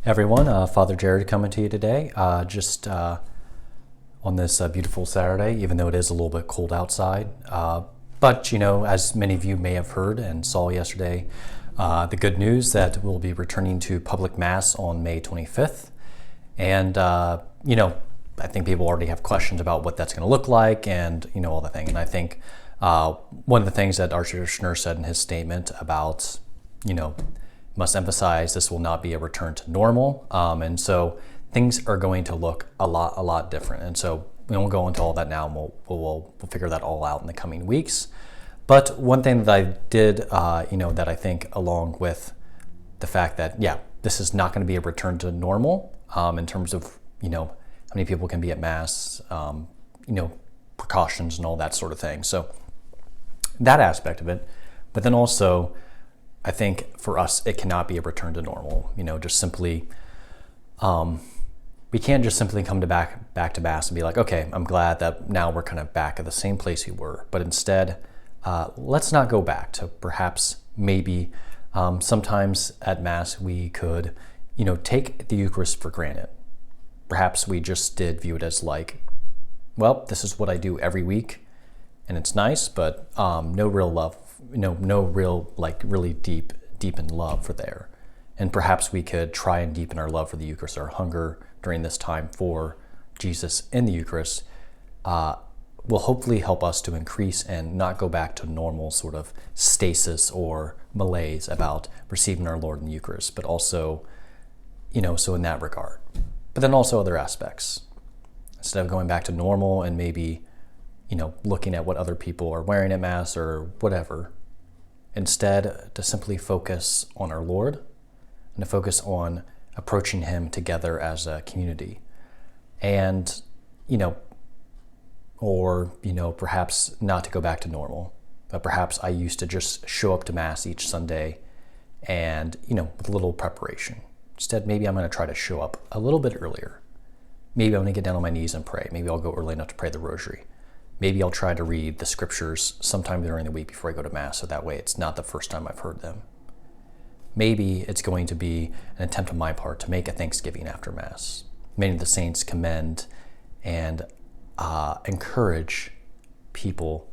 Everyone, Father Jared coming to you today, just on this beautiful Saturday, even though it is a little bit cold outside. But, as many of you may have heard and saw yesterday, the good news that we'll be returning to public Mass on May 25th. And, I think people already have questions about what that's going to look like and, all the thing. And I think one of the things that Archbishop Schnurr said in his statement about, must emphasize this will not be a return to normal. And so things are going to look a lot different. And so we won't go into all that now, and we'll figure that all out in the coming weeks. But one thing that I did, that I think along with the fact that, this is not going to be a return to normal in terms of, how many people can be at Mass, precautions and all that sort of thing. So that aspect of it, but then also, I think for us, it cannot be a return to normal. Just simply, we can't just simply come back to Mass and be like, okay, I'm glad that now we're kind of back at the same place we were. But instead, let's not go back to perhaps maybe sometimes at Mass we could, take the Eucharist for granted. Perhaps we just did view it as like, well, this is what I do every week, and it's nice, but no real love. No real, really deep in love for there. And perhaps we could try and deepen our love for the Eucharist, our hunger during this time for Jesus in the Eucharist will hopefully help us to increase and not go back to normal sort of stasis or malaise about receiving our Lord in the Eucharist, but also, so in that regard. But then also other aspects. Instead of going back to normal and maybe looking at what other people are wearing at Mass or whatever. Instead, to simply focus on our Lord and to focus on approaching Him together as a community. And, perhaps not to go back to normal, but perhaps I used to just show up to Mass each Sunday and, with a little preparation. Instead, maybe I'm going to try to show up a little bit earlier. Maybe I'm going to get down on my knees and pray. Maybe I'll go early enough to pray the Rosary. Maybe I'll try to read the scriptures sometime during the week before I go to Mass, so that way it's not the first time I've heard them. Maybe it's going to be an attempt on my part to make a thanksgiving after Mass. Many of the saints commend and encourage people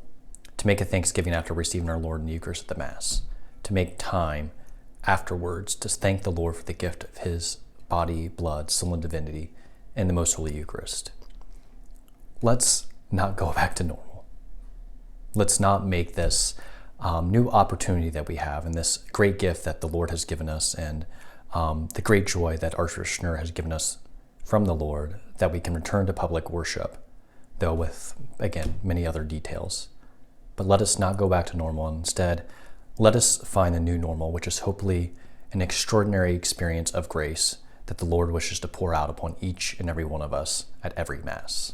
to make a thanksgiving after receiving our Lord in the Eucharist at the Mass, to make time afterwards to thank the Lord for the gift of His body, blood, soul, and divinity in the Most Holy Eucharist. Let's not go back to normal. Let's not make this new opportunity that we have and this great gift that the Lord has given us and the great joy that Archbishop Schnurr has given us from the Lord, that we can return to public worship, though with, again, many other details. But let us not go back to normal. Instead, let us find a new normal, which is hopefully an extraordinary experience of grace that the Lord wishes to pour out upon each and every one of us at every Mass.